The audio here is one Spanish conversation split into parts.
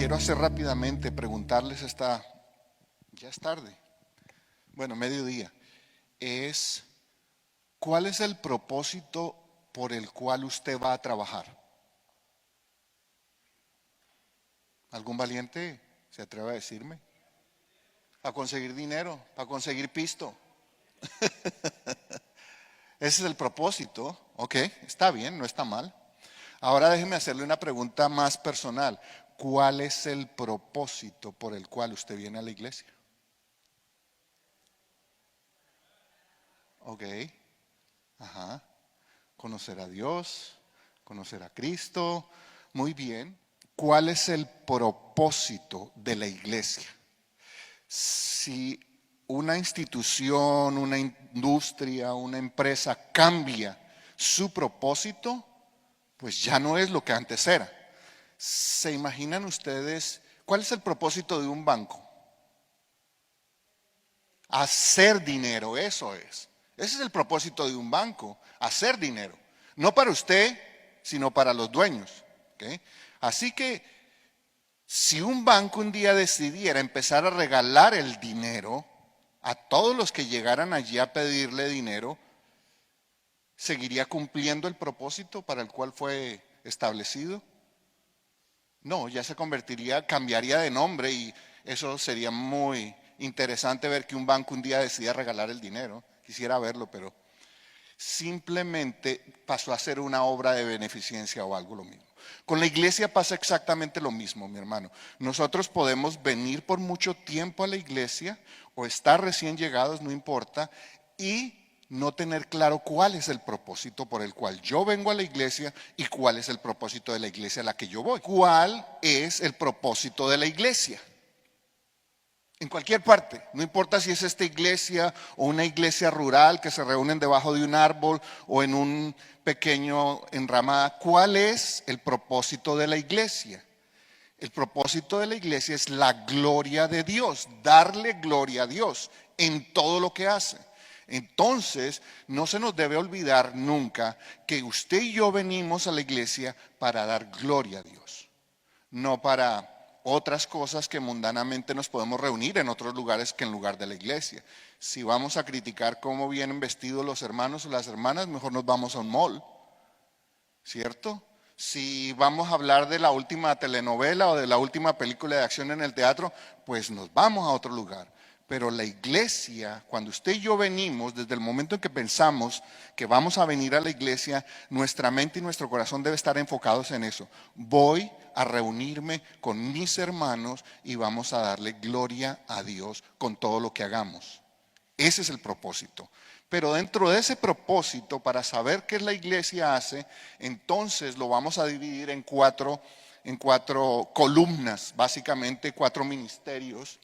quiero hacer rápidamente, preguntarles ya es tarde, bueno, mediodía, ¿cuál es el propósito por el cual usted va a trabajar? ¿Algún valiente se atreve a decirme? A conseguir dinero, a conseguir pisto. Ese es el propósito. Ok, está bien, no está mal. Ahora déjeme hacerle una pregunta más personal. ¿Cuál es el propósito por el cual usted viene a la iglesia? Ok, ajá. Conocer a Dios, conocer a Cristo. Muy bien. ¿Cuál es el propósito de la iglesia? Si una institución, una industria, una empresa cambia su propósito, pues ya no es lo que antes era. ¿Se imaginan ustedes cuál es el propósito de un banco? Hacer dinero, eso es. Ese es el propósito de un banco, hacer dinero. No para usted, sino para los dueños. ¿Ok? Así que si un banco un día decidiera empezar a regalar el dinero a todos los que llegaran allí a pedirle dinero, ¿seguiría cumpliendo el propósito para el cual fue establecido? No, ya se convertiría, cambiaría de nombre y eso sería muy interesante ver que un banco un día decida regalar el dinero. Quisiera verlo, pero simplemente pasó a ser una obra de beneficencia o algo lo mismo. Con la iglesia pasa exactamente lo mismo, mi hermano. Nosotros podemos venir por mucho tiempo a la iglesia o estar recién llegados, no importa, y no tener claro cuál es el propósito por el cual yo vengo a la iglesia y cuál es el propósito de la iglesia a la que yo voy. ¿Cuál es el propósito de la iglesia? En cualquier parte, no importa si es esta iglesia o una iglesia rural que se reúnen debajo de un árbol o en un pequeño enramada, ¿cuál es el propósito de la iglesia? El propósito de la iglesia es la gloria de Dios, darle gloria a Dios en todo lo que hace. Entonces, no se nos debe olvidar nunca que usted y yo venimos a la iglesia para dar gloria a Dios, no para otras cosas que mundanamente nos podemos reunir en otros lugares que en lugar de la iglesia. Si vamos a criticar cómo vienen vestidos los hermanos o las hermanas, mejor nos vamos a un mall, ¿cierto? Si vamos a hablar de la última telenovela o de la última película de acción en el teatro, pues nos vamos a otro lugar. Pero la iglesia, cuando usted y yo venimos, desde el momento en que pensamos que vamos a venir a la iglesia, nuestra mente y nuestro corazón debe estar enfocados en eso. Voy a reunirme con mis hermanos y vamos a darle gloria a Dios con todo lo que hagamos. Ese es el propósito. Pero dentro de ese propósito, para saber qué la iglesia hace, entonces lo vamos a dividir en cuatro columnas, básicamente 4 ministerios.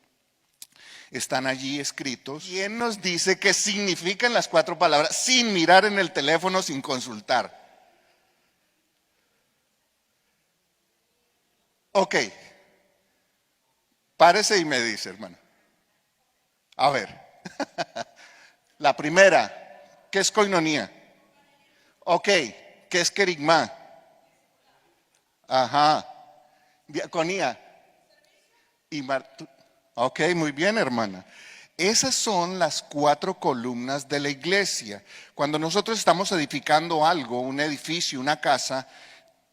Están allí escritos. ¿Quién nos dice qué significan las 4 palabras sin mirar en el teléfono, sin consultar? Ok, párese y me dice, hermano. A ver, la primera, ¿qué es koinonía? Ok, ¿qué es querigma? Ajá, diaconía. Ok, muy bien, hermana. Esas son las 4 columnas de la iglesia. Cuando nosotros estamos edificando algo, un edificio, una casa,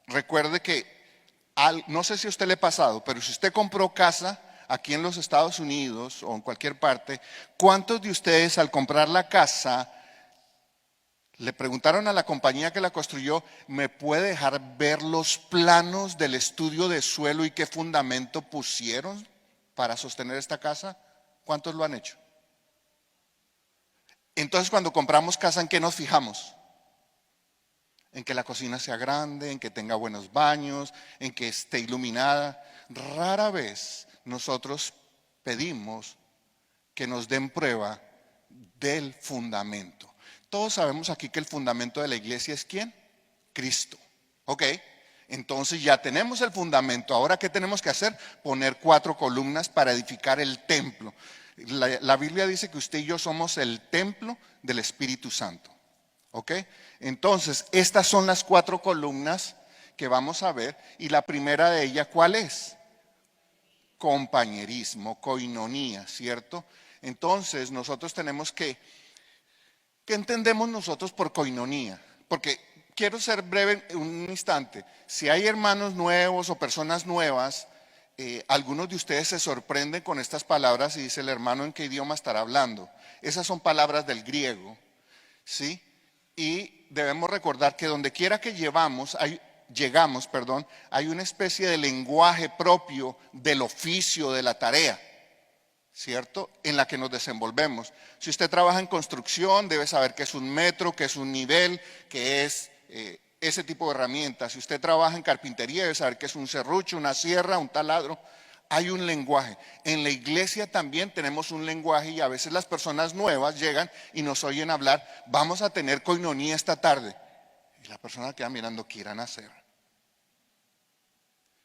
recuerde que, no sé si a usted le ha pasado, pero si usted compró casa aquí en los Estados Unidos o en cualquier parte, ¿cuántos de ustedes al comprar la casa le preguntaron a la compañía que la construyó, ¿me puede dejar ver los planos del estudio de suelo y qué fundamento pusieron para sostener esta casa? ¿Cuántos lo han hecho? Entonces, cuando compramos casa, ¿en qué nos fijamos? En que la cocina sea grande, en que tenga buenos baños, en que esté iluminada. Rara vez nosotros pedimos que nos den prueba del fundamento. Todos sabemos aquí que el fundamento de la iglesia es ¿quién? Cristo. ¿Ok? Entonces ya tenemos el fundamento. Ahora, ¿qué tenemos que hacer? Poner 4 columnas para edificar el templo. La Biblia dice que usted y yo somos el templo del Espíritu Santo. ¿Ok? Entonces, estas son las 4 columnas que vamos a ver. Y la primera de ellas, ¿cuál es? compañerismo, koinonía, ¿cierto? Entonces nosotros tenemos ¿qué entendemos nosotros por koinonía? Porque quiero ser breve un instante. Si hay hermanos nuevos o personas nuevas, algunos de ustedes se sorprenden con estas palabras y dice el hermano en qué idioma estará hablando. Esas son palabras del griego, ¿sí? Y debemos recordar que donde quiera que llegamos, hay una especie de lenguaje propio del oficio, de la tarea, ¿cierto? En la que nos desenvolvemos. Si usted trabaja en construcción, debe saber qué es un metro, qué es un nivel, qué es ese tipo de herramientas. Si usted trabaja en carpintería, debe saber qué es un serrucho, una sierra, un taladro. Hay un lenguaje. En la iglesia también tenemos un lenguaje y a veces las personas nuevas llegan y nos oyen hablar, vamos a tener koinonía esta tarde. Y la persona queda mirando, ¿qué irán a hacer?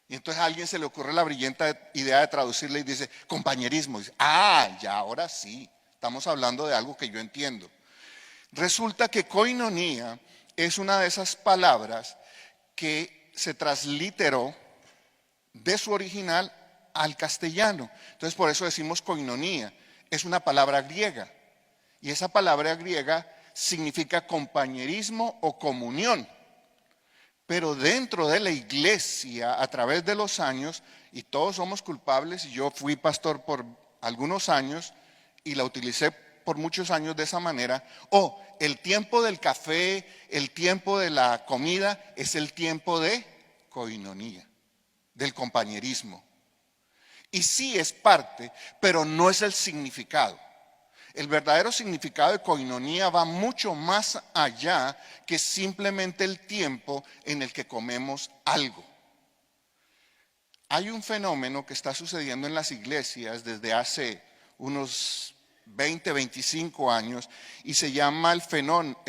Y entonces a alguien se le ocurre la brillante idea de traducirle y dice, compañerismo. Dice, ya, ahora sí, estamos hablando de algo que yo entiendo. Resulta que koinonía es una de esas palabras que se transliteró de su original al castellano. Entonces por eso decimos koinonía. Es una palabra griega. Y esa palabra griega significa compañerismo o comunión. Pero dentro de la iglesia, a través de los años, y todos somos culpables, y yo fui pastor por algunos años y la utilicé por muchos años de esa manera, el tiempo del café, el tiempo de la comida, es el tiempo de koinonía, del compañerismo. Y sí es parte, pero no es el significado. El verdadero significado de koinonía va mucho más allá que simplemente el tiempo en el que comemos algo. Hay un fenómeno que está sucediendo en las iglesias desde hace unos 20, 25 años y se llama el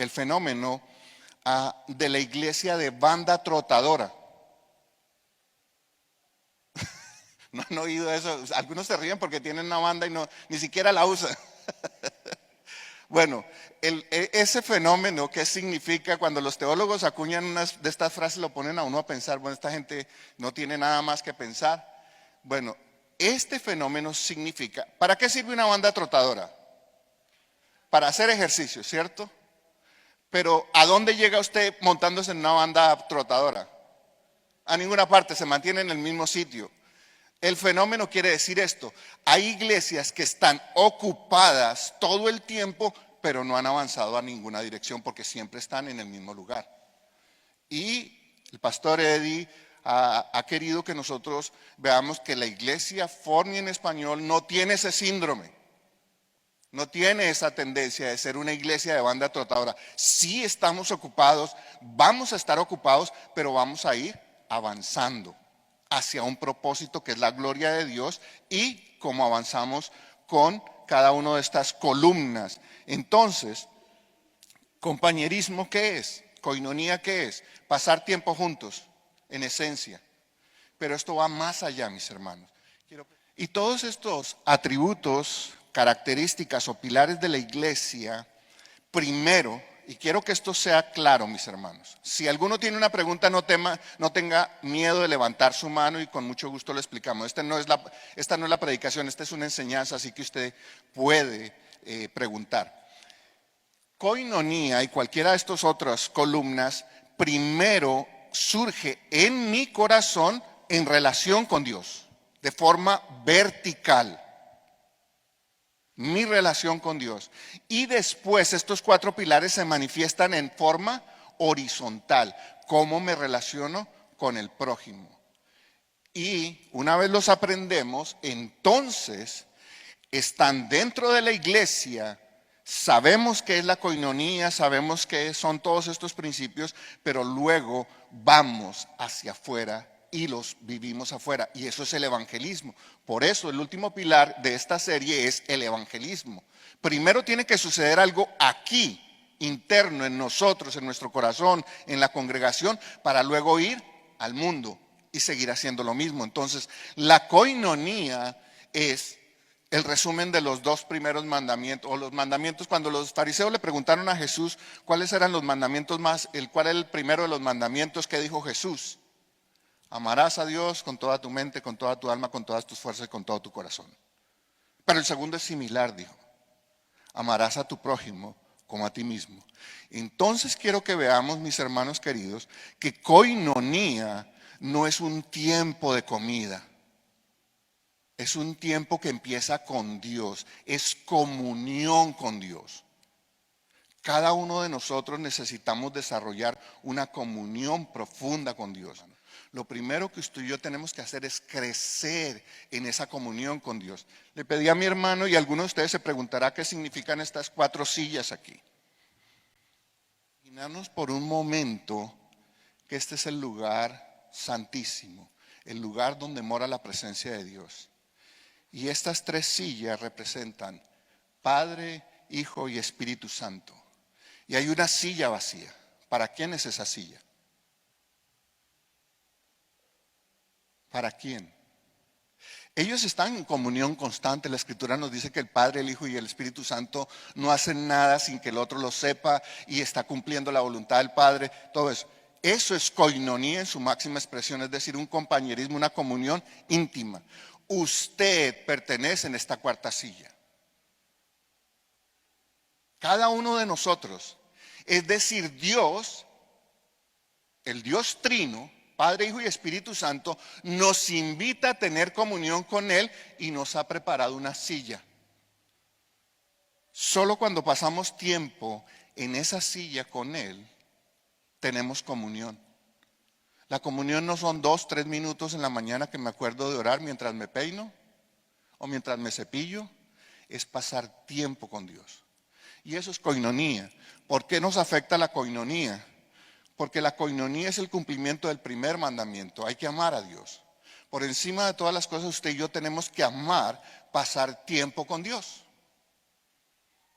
fenómeno de la iglesia de banda trotadora. ¿No han oído eso? Algunos se ríen porque tienen una banda y ni siquiera la usan. Bueno, ese fenómeno, ¿qué significa? Cuando los teólogos acuñan unas de estas frases, lo ponen a uno a pensar, bueno, esta gente no tiene nada más que pensar. Bueno, este fenómeno significa, ¿para qué sirve una banda trotadora? Para hacer ejercicio, ¿cierto? Pero ¿a dónde llega usted montándose en una banda trotadora? A ninguna parte, se mantiene en el mismo sitio. El fenómeno quiere decir esto, hay iglesias que están ocupadas todo el tiempo, pero no han avanzado a ninguna dirección porque siempre están en el mismo lugar. Y el pastor Eddie ha querido que nosotros veamos que la iglesia Forni en español no tiene ese síndrome, no tiene esa tendencia de ser una iglesia de banda trotadora. Sí estamos ocupados, vamos a estar ocupados, pero vamos a ir avanzando hacia un propósito que es la gloria de Dios y cómo avanzamos con cada una de estas columnas. Entonces, compañerismo, ¿qué es? Koinonía, ¿qué es? Pasar tiempo juntos, en esencia. Pero esto va más allá, mis hermanos. Y todos estos atributos, características o pilares de la iglesia, primero, y quiero que esto sea claro, mis hermanos. Si alguno tiene una pregunta, no tenga miedo de levantar su mano y con mucho gusto le explicamos. Esta no es la predicación, esta es una enseñanza, así que usted puede preguntar. Koinonía y cualquiera de estas otras columnas, primero surge en mi corazón en relación con Dios, de forma vertical. Mi relación con Dios. Y después estos 4 pilares se manifiestan en forma horizontal. ¿Cómo me relaciono con el prójimo? Y una vez los aprendemos, entonces están dentro de la iglesia. Sabemos qué es la koinonía, sabemos qué son todos estos principios, pero luego vamos hacia afuera y los vivimos afuera, y eso es el evangelismo. Por eso el último pilar de esta serie es el evangelismo. Primero tiene que suceder algo aquí, interno, en nosotros, en nuestro corazón, en la congregación, para luego ir al mundo y seguir haciendo lo mismo. Entonces, la koinonía es el resumen de los 2 primeros mandamientos, o los mandamientos. Cuando los fariseos le preguntaron a Jesús cuáles eran los mandamientos cuál era el primero de los mandamientos, ¿qué dijo Jesús? Amarás a Dios con toda tu mente, con toda tu alma, con todas tus fuerzas y con todo tu corazón. Pero el segundo es similar, dijo. Amarás a tu prójimo como a ti mismo. Entonces quiero que veamos, mis hermanos queridos, que koinonía no es un tiempo de comida. Es un tiempo que empieza con Dios. Es comunión con Dios. Cada uno de nosotros necesitamos desarrollar una comunión profunda con Dios. Lo primero que usted y yo tenemos que hacer es crecer en esa comunión con Dios. Le pedí a mi hermano, y alguno de ustedes se preguntará qué significan estas 4 sillas aquí. Imaginarnos por un momento que este es el lugar santísimo, el lugar donde mora la presencia de Dios. Y estas 3 sillas representan Padre, Hijo y Espíritu Santo. Y hay una silla vacía. ¿Para quién es esa silla? ¿Para quién? Ellos están en comunión constante. La Escritura nos dice que el Padre, el Hijo y el Espíritu Santo no hacen nada sin que el otro lo sepa y está cumpliendo la voluntad del Padre. Todo eso. Eso es koinonía en su máxima expresión, es decir, un compañerismo, una comunión íntima. Usted pertenece en esta 4ª silla. Cada uno de nosotros. Es decir, Dios, el Dios Trino, Padre, Hijo y Espíritu Santo, nos invita a tener comunión con Él y nos ha preparado una silla. Solo cuando pasamos tiempo en esa silla con Él, tenemos comunión. La comunión no son 2, 3 minutos en la mañana que me acuerdo de orar mientras me peino o mientras me cepillo. Es pasar tiempo con Dios. Y eso es koinonía. ¿Por qué nos afecta la koinonía? Porque la koinonía es el cumplimiento del primer mandamiento. Hay que amar a Dios. Por encima de todas las cosas, usted y yo tenemos que amar, pasar tiempo con Dios.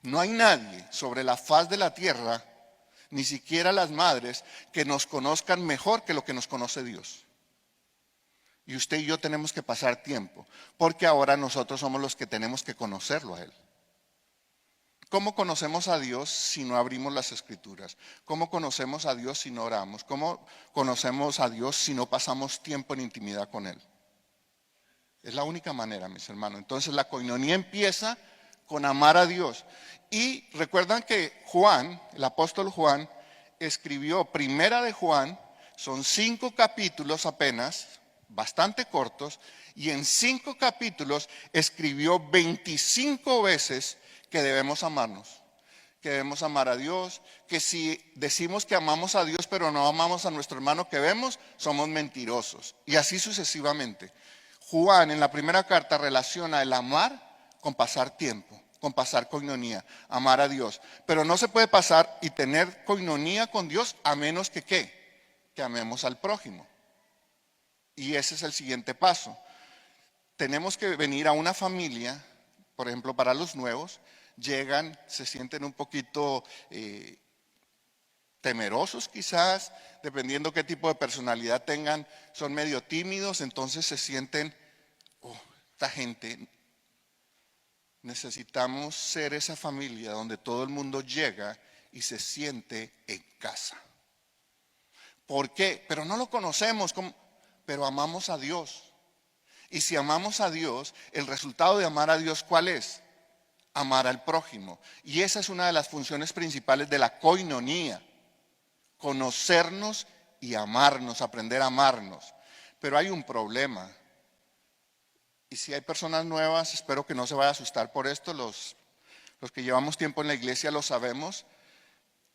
No hay nadie sobre la faz de la tierra, ni siquiera las madres, que nos conozcan mejor que lo que nos conoce Dios. Y usted y yo tenemos que pasar tiempo, porque ahora nosotros somos los que tenemos que conocerlo a Él. ¿Cómo conocemos a Dios si no abrimos las Escrituras? ¿Cómo conocemos a Dios si no oramos? ¿Cómo conocemos a Dios si no pasamos tiempo en intimidad con Él? Es la única manera, mis hermanos. Entonces la koinonía empieza con amar a Dios. Y recuerdan que Juan, el apóstol Juan, escribió Primera de Juan, son 5 capítulos apenas, bastante cortos, y en 5 capítulos escribió 25 veces que debemos amarnos, que debemos amar a Dios, que si decimos que amamos a Dios pero no amamos a nuestro hermano que vemos, somos mentirosos. Y así sucesivamente. Juan en la primera carta relaciona el amar con pasar tiempo, con pasar koinonía, amar a Dios. Pero no se puede pasar y tener koinonía con Dios a menos que ¿qué? Que amemos al prójimo. Y ese es el siguiente paso. Tenemos que venir a una familia, por ejemplo, para los nuevos, llegan, se sienten un poquito temerosos quizás, dependiendo qué tipo de personalidad tengan, son medio tímidos, entonces se sienten, esta gente, necesitamos ser esa familia donde todo el mundo llega y se siente en casa. ¿Por qué? Pero no lo conocemos, pero amamos a Dios. Y si amamos a Dios, el resultado de amar a Dios, ¿cuál es? Amar al prójimo. Y esa es una de las funciones principales de la koinonía. Conocernos y amarnos, aprender a amarnos. Pero hay un problema. Y si hay personas nuevas, espero que no se vaya a asustar por esto. Los que llevamos tiempo en la iglesia lo sabemos.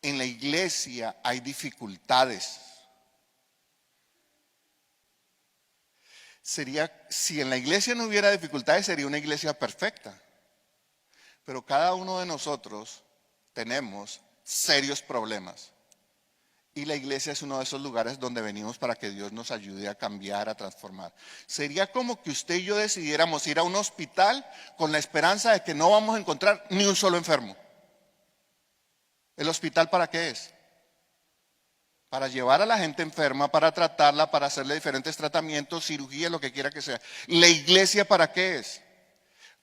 En la iglesia hay dificultades. Si en la iglesia no hubiera dificultades, sería una iglesia perfecta. Pero cada uno de nosotros tenemos serios problemas. Y la iglesia es uno de esos lugares donde venimos para que Dios nos ayude a cambiar, a transformar. Sería como que usted y yo decidiéramos ir a un hospital con la esperanza de que no vamos a encontrar ni un solo enfermo. ¿El hospital para qué es? Para llevar a la gente enferma, para tratarla, para hacerle diferentes tratamientos, cirugía, lo que quiera que sea. ¿La iglesia para qué es?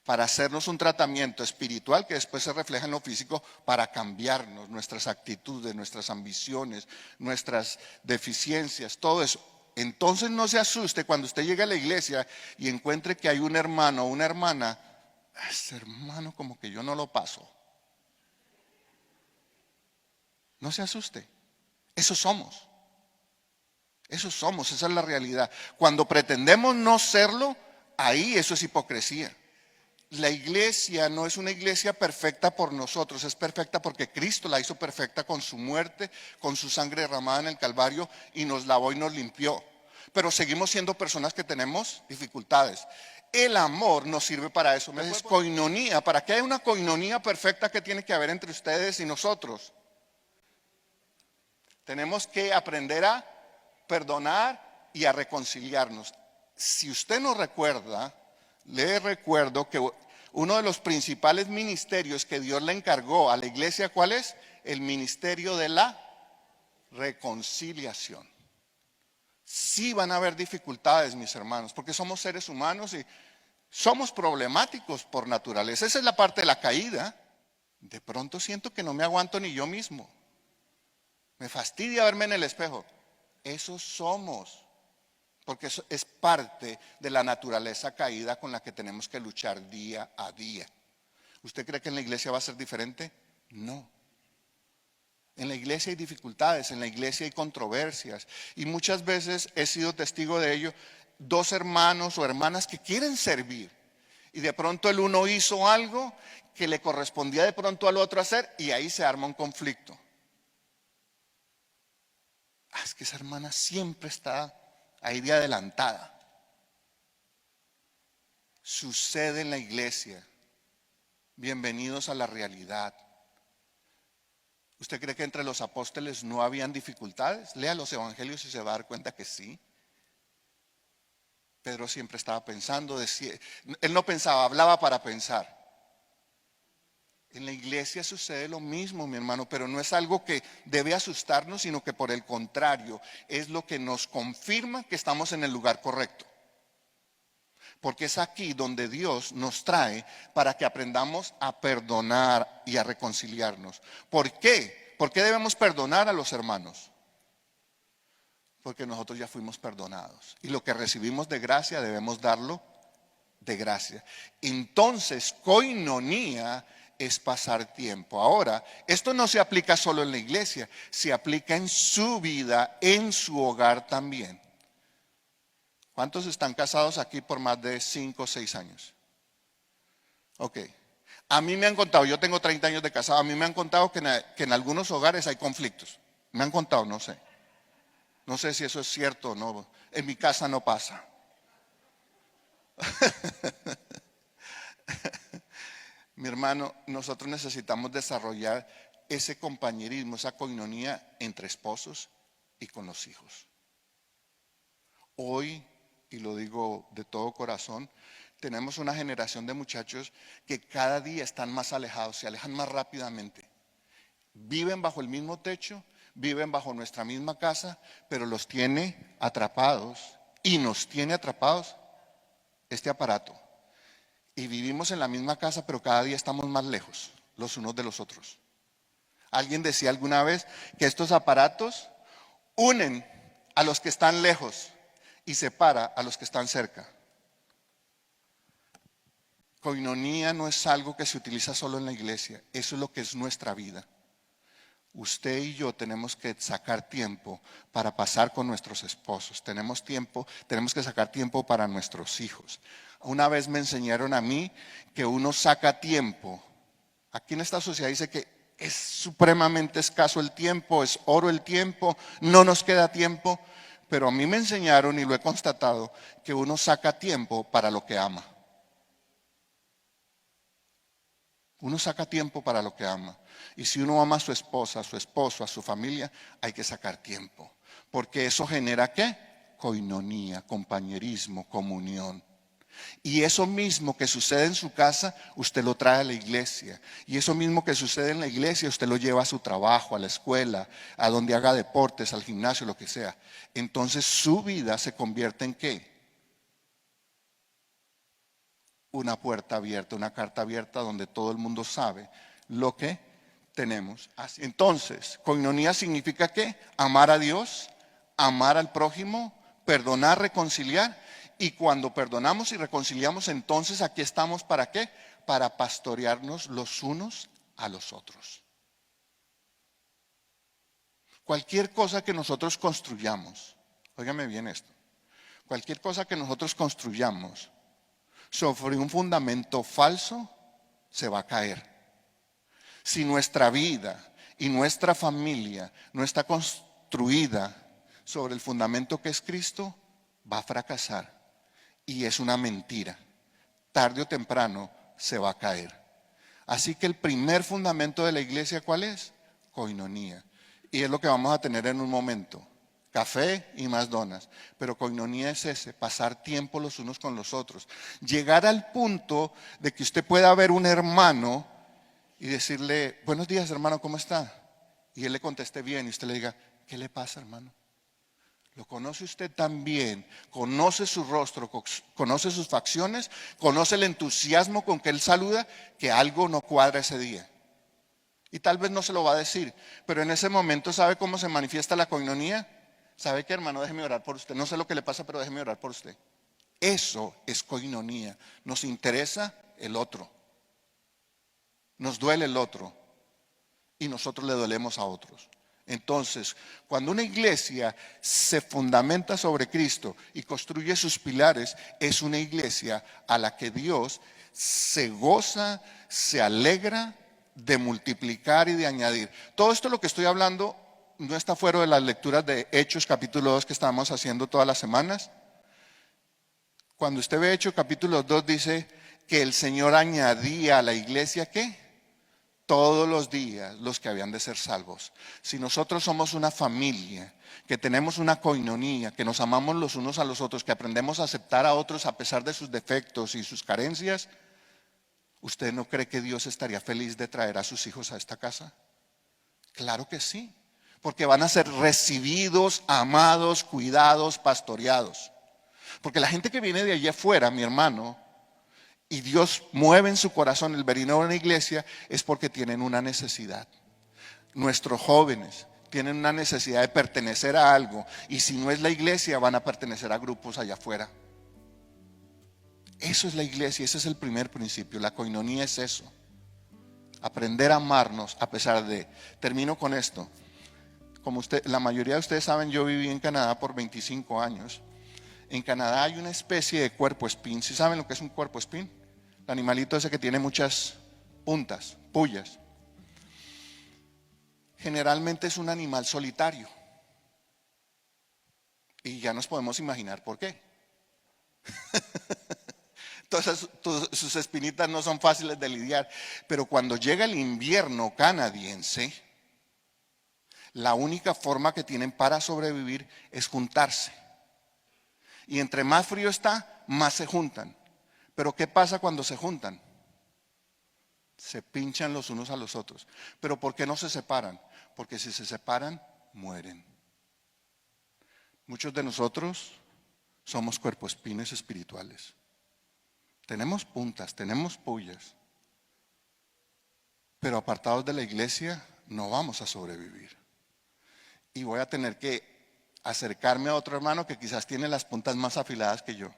Para hacernos un tratamiento espiritual que después se refleja en lo físico, para cambiarnos nuestras actitudes, nuestras ambiciones, nuestras deficiencias, todo eso. Entonces no se asuste cuando usted llegue a la iglesia y encuentre que hay un hermano o una hermana. Ese hermano como que yo no lo paso. No se asuste. Eso somos. Eso somos, esa es la realidad. Cuando pretendemos no serlo, ahí eso es hipocresía. La iglesia no es una iglesia perfecta por nosotros, es perfecta porque Cristo la hizo perfecta con su muerte, con su sangre derramada en el Calvario y nos lavó y nos limpió. Pero seguimos siendo personas que tenemos dificultades. El amor nos sirve para eso. Es coinonía. ¿Para qué hay una coinonía perfecta que tiene que haber entre ustedes y nosotros? Tenemos que aprender a perdonar y a reconciliarnos. Si usted no recuerda, le recuerdo que uno de los principales ministerios que Dios le encargó a la iglesia, ¿cuál es? El ministerio de la reconciliación. Sí van a haber dificultades, mis hermanos, porque somos seres humanos y somos problemáticos por naturaleza. Esa es la parte de la caída. De pronto siento que no me aguanto ni yo mismo. Me fastidia verme en el espejo. Eso somos, porque eso es parte de la naturaleza caída con la que tenemos que luchar día a día. ¿Usted cree que en la iglesia va a ser diferente? No. En la iglesia hay dificultades, en la iglesia hay controversias y muchas veces he sido testigo de ello. Dos hermanos o hermanas que quieren servir y de pronto el uno hizo algo que le correspondía de pronto al otro hacer y ahí se arma un conflicto. Es que esa hermana siempre está ahí de adelantada. Sucede en la iglesia. Bienvenidos a la realidad. ¿Usted cree que entre los apóstoles no habían dificultades? Lea los evangelios y se va a dar cuenta que sí. Pedro siempre estaba pensando, él no pensaba, hablaba para pensar. En la iglesia sucede lo mismo, mi hermano, pero no es algo que debe asustarnos, sino que por el contrario, es lo que nos confirma que estamos en el lugar correcto. Porque es aquí donde Dios nos trae para que aprendamos a perdonar y a reconciliarnos. ¿Por qué? ¿Por qué debemos perdonar a los hermanos? Porque nosotros ya fuimos perdonados. Y lo que recibimos de gracia debemos darlo de gracia. Entonces, coinonía es pasar tiempo. Ahora, esto no se aplica solo en la iglesia, se aplica en su vida, en su hogar también. ¿Cuántos están casados aquí por más de 5 o 6 años? Ok. A mí me han contado, yo tengo 30 años de casado, a mí me han contado que en algunos hogares hay conflictos. Me han contado, no sé. No sé si eso es cierto o no. En mi casa no pasa. Mi hermano, nosotros necesitamos desarrollar ese compañerismo, esa coinonía entre esposos y con los hijos. Hoy, y lo digo de todo corazón, tenemos una generación de muchachos que cada día están más alejados, se alejan más rápidamente. Viven bajo el mismo techo, viven bajo nuestra misma casa, pero los tiene atrapados y nos tiene atrapados este aparato. Y vivimos en la misma casa, pero cada día estamos más lejos los unos de los otros. Alguien decía alguna vez que estos aparatos unen a los que están lejos y separa a los que están cerca. Coinonía no es algo que se utiliza solo en la iglesia, eso es lo que es nuestra vida. Usted y yo tenemos que sacar tiempo para pasar con nuestros esposos. Tenemos que sacar tiempo para nuestros hijos. Una vez me enseñaron a mí que uno saca tiempo. Aquí en esta sociedad dice que es supremamente escaso el tiempo, es oro el tiempo, no nos queda tiempo. Pero a mí me enseñaron y lo he constatado que uno saca tiempo para lo que ama. Uno saca tiempo para lo que ama. Y si uno ama a su esposa, a su esposo, a su familia, hay que sacar tiempo. Porque eso genera ¿qué? Coinonía, compañerismo, comunión. Y eso mismo que sucede en su casa, usted lo trae a la iglesia. Y eso mismo que sucede en la iglesia, usted lo lleva a su trabajo, a la escuela, a donde haga deportes, al gimnasio, lo que sea. Entonces su vida se convierte en ¿qué? Una puerta abierta, una carta abierta donde todo el mundo sabe lo que tenemos. Entonces, coinonía significa ¿qué? Amar a Dios, amar al prójimo, perdonar, reconciliar. Y cuando perdonamos y reconciliamos, entonces aquí estamos ¿para qué? Para pastorearnos los unos a los otros. Cualquier cosa que nosotros construyamos, óigame bien esto, cualquier cosa que nosotros construyamos sobre un fundamento falso, se va a caer. Si nuestra vida y nuestra familia no está construida sobre el fundamento que es Cristo, va a fracasar. Y es una mentira. Tarde o temprano se va a caer. Así que el primer fundamento de la iglesia, ¿cuál es? Coinonía. Y es lo que vamos a tener en un momento. Café y más donas. Pero coinonía es ese, pasar tiempo los unos con los otros. Llegar al punto de que usted pueda ver un hermano y decirle, buenos días hermano, ¿cómo está? Y él le conteste bien y usted le diga, ¿qué le pasa hermano? Lo conoce usted también, conoce su rostro, conoce sus facciones, conoce el entusiasmo con que él saluda, que algo no cuadra ese día. Y tal vez no se lo va a decir, pero en ese momento ¿sabe cómo se manifiesta la coinonía? ¿Sabe qué hermano? Déjeme orar por usted. No sé lo que le pasa, pero déjeme orar por usted. Eso es coinonía. Nos interesa el otro. Nos duele el otro. Y nosotros le dolemos a otros. Entonces, cuando una iglesia se fundamenta sobre Cristo y construye sus pilares, es una iglesia a la que Dios se goza, se alegra de multiplicar y de añadir. Todo esto lo que estoy hablando no está fuera de las lecturas de Hechos capítulo 2 que estamos haciendo todas las semanas. Cuando usted ve Hechos capítulo 2 dice que el Señor añadía a la iglesia ¿qué? Todos los días los que habían de ser salvos. Si nosotros somos una familia, que tenemos una coinonía, que nos amamos los unos a los otros, que aprendemos a aceptar a otros a pesar de sus defectos y sus carencias, ¿usted no cree que Dios estaría feliz de traer a sus hijos a esta casa? Claro que sí, porque van a ser recibidos, amados, cuidados, pastoreados. Porque la gente que viene de allí afuera, mi hermano, y Dios mueve en su corazón el venir a una iglesia, es porque tienen una necesidad. Nuestros jóvenes tienen una necesidad de pertenecer a algo, y si no es la iglesia, van a pertenecer a grupos allá afuera. Eso es la iglesia, ese es el primer principio. La coinonía es eso. Aprender a amarnos a pesar de. Termino con esto. Como la mayoría de ustedes saben, yo viví en Canadá por 25 años. En Canadá hay una especie de cuerpo espín. ¿Sí saben lo que es un cuerpo espín? El animalito ese que tiene muchas puntas, pullas. Generalmente es un animal solitario. Y ya nos podemos imaginar por qué. Entonces sus espinitas no son fáciles de lidiar. Pero cuando llega el invierno canadiense, la única forma que tienen para sobrevivir es juntarse. Y entre más frío está, más se juntan. Pero ¿qué pasa cuando se juntan? Se pinchan los unos a los otros. ¿Pero por qué no se separan? Porque si se separan, mueren. Muchos de nosotros somos cuerpoespines espirituales. Tenemos puntas, tenemos pullas. Pero apartados de la iglesia, no vamos a sobrevivir. Y voy a tener que acercarme a otro hermano que quizás tiene las puntas más afiladas que yo.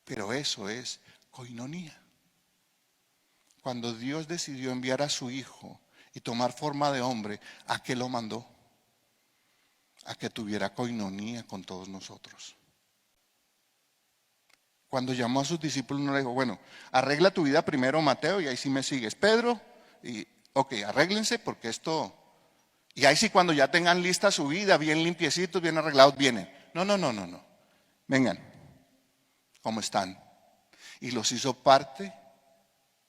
Pero eso es coinonía. Cuando Dios decidió enviar a su Hijo y tomar forma de hombre, ¿a qué lo mandó? A que tuviera coinonía con todos nosotros. Cuando llamó a sus discípulos no le dijo, bueno, arregla tu vida primero Mateo y ahí sí me sigues. Pedro, y ok, arréglense porque esto. Y ahí sí cuando ya tengan lista su vida, bien limpiecitos, bien arreglados, vienen. No. Vengan, ¿cómo están? Y los hizo parte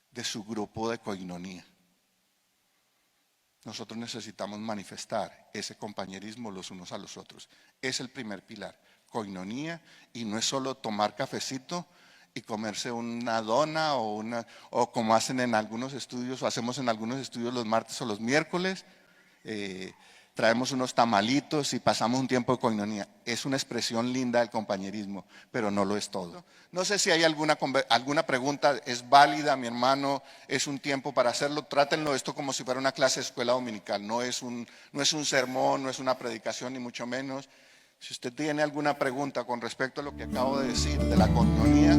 de su grupo de coinonía. Nosotros necesitamos manifestar ese compañerismo los unos a los otros. Es el primer pilar, coinonía, y no es solo tomar cafecito y comerse una dona o como hacen en algunos estudios o hacemos en algunos estudios los martes o los miércoles. traemos unos tamalitos y pasamos un tiempo de coinonía. Es una expresión linda del compañerismo, pero no lo es todo. No sé si hay alguna pregunta, es válida, mi hermano, es un tiempo para hacerlo. Trátenlo esto como si fuera una clase de escuela dominical, no es un sermón, no es una predicación, ni mucho menos. Si usted tiene alguna pregunta con respecto a lo que acabo de decir, de la coinonía,